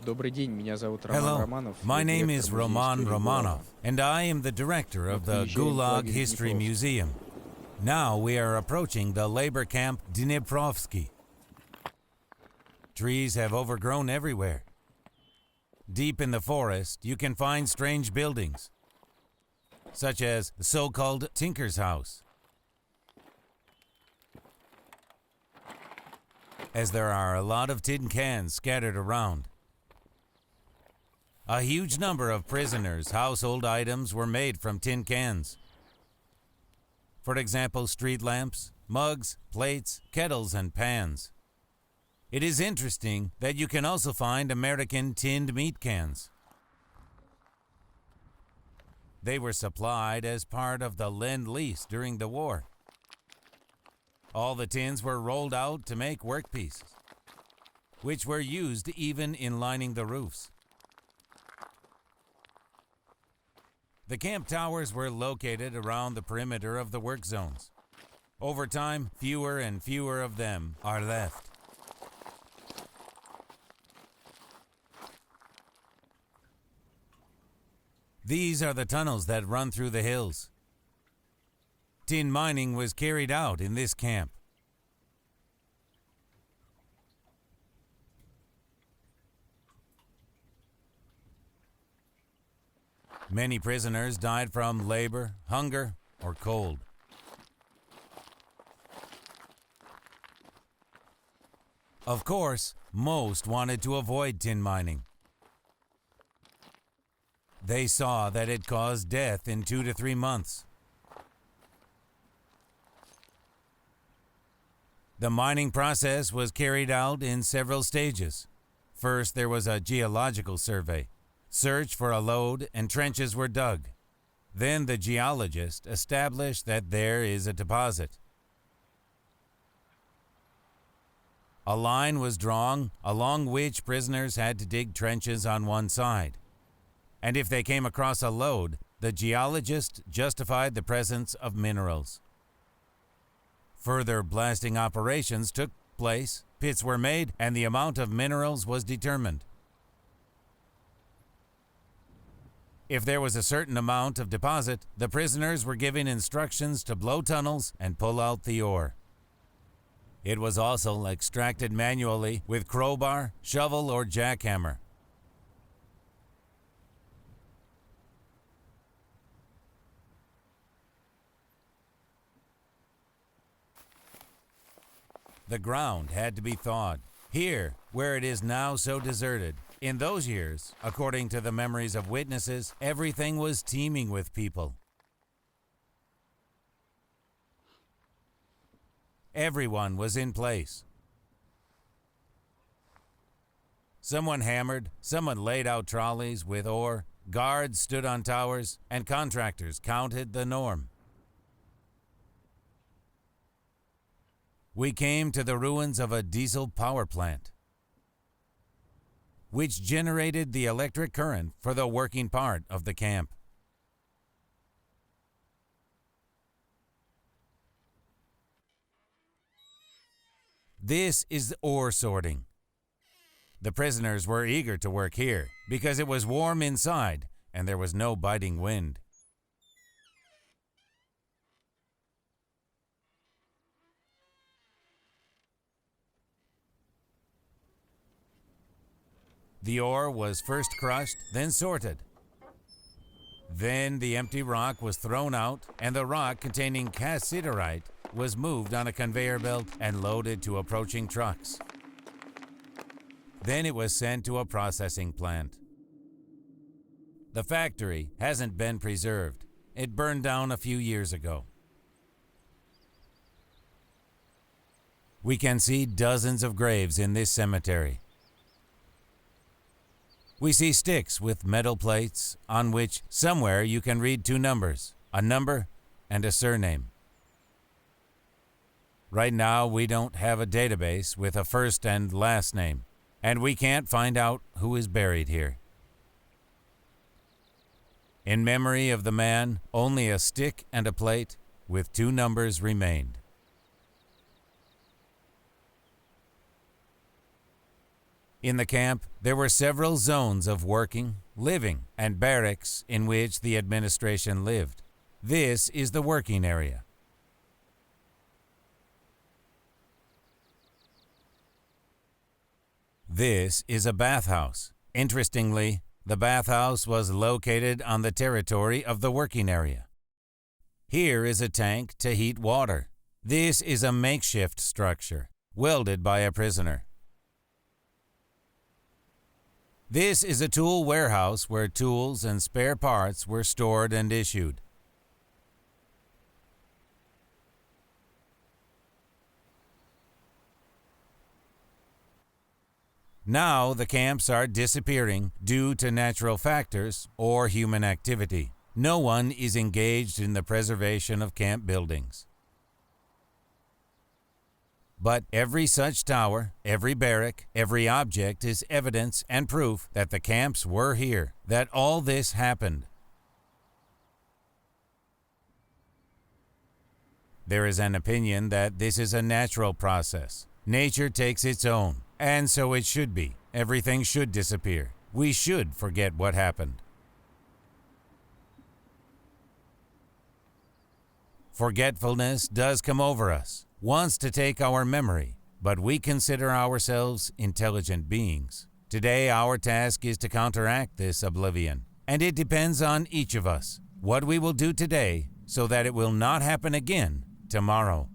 Добрый день, меня зовут Роман Hello, Романов. my Я name директор is Музея Roman истории Romanov, ГУЛАГа. and I am the director of the приезжаем в Gulag лагерь History Днепровский. Museum. Now we are approaching the labor camp Dneprovsky. Trees have overgrown everywhere. Deep in the forest, you can find strange buildings, such as the so-called Tinker's House, as there are a lot of tin cans scattered around. A huge number of prisoners' household items were made from tin cans. For example, street lamps, mugs, plates, kettles, and pans. It is interesting that you can also find American tinned meat cans. They were supplied as part of the Lend-Lease during the war. All the tins were rolled out to make workpieces, which were used even in lining the roofs. The camp towers were located around the perimeter of the work zones. Over time, fewer and fewer of them are left. These are the tunnels that run through the hills. Tin mining was carried out in this camp. Many prisoners died from labor, hunger, or cold. Of course, most wanted to avoid tin mining. They saw that it caused death in 2 to 3 months. The mining process was carried out in several stages. First, there was a geological survey. Search for a lode and trenches were dug. Then the geologist established that there is a deposit. A line was drawn along which prisoners had to dig trenches on one side. And if they came across a lode, the geologist justified the presence of minerals. Further blasting operations took place, pits were made, and the amount of minerals was determined. If there was a certain amount of deposit, the prisoners were given instructions to blow tunnels and pull out the ore. It was also extracted manually with crowbar, shovel, or jackhammer. The ground had to be thawed. Here, where it is now so deserted, in those years, according to the memories of witnesses, everything was teeming with people. Everyone was in place. Someone hammered, someone laid out trolleys with ore, guards stood on towers, and contractors counted the norm. We came to the ruins of a diesel power plant, which generated the electric current for the working part of the camp. This is ore sorting. The prisoners were eager to work here because it was warm inside and there was no biting wind. The ore was first crushed, then sorted. Then the empty rock was thrown out, and the rock containing cassiterite was moved on a conveyor belt and loaded to approaching trucks. Then it was sent to a processing plant. The factory hasn't been preserved. It burned down a few years ago. We can see dozens of graves in this cemetery. We see sticks with metal plates on which somewhere you can read 2 numbers, a number and a surname. Right now, we don't have a database with a first and last name, and we can't find out who is buried here. In memory of the man, only a stick and a plate with 2 numbers remained. In the camp, there were several zones of working, living, and barracks in which the administration lived. This is the working area. This is a bathhouse. Interestingly, the bathhouse was located on the territory of the working area. Here is a tank to heat water. This is a makeshift structure, welded by a prisoner. This is a tool warehouse where tools and spare parts were stored and issued. Now the camps are disappearing due to natural factors or human activity. No one is engaged in the preservation of camp buildings. But every such tower, every barrack, every object is evidence and proof that the camps were here, that all this happened. There is an opinion that this is a natural process. Nature takes its own, and so it should be. Everything should disappear. We should forget what happened. Forgetfulness does come over us, wants to take our memory, but we consider ourselves intelligent beings. Today, our task is to counteract this oblivion, and it depends on each of us what we will do today so that it will not happen again tomorrow.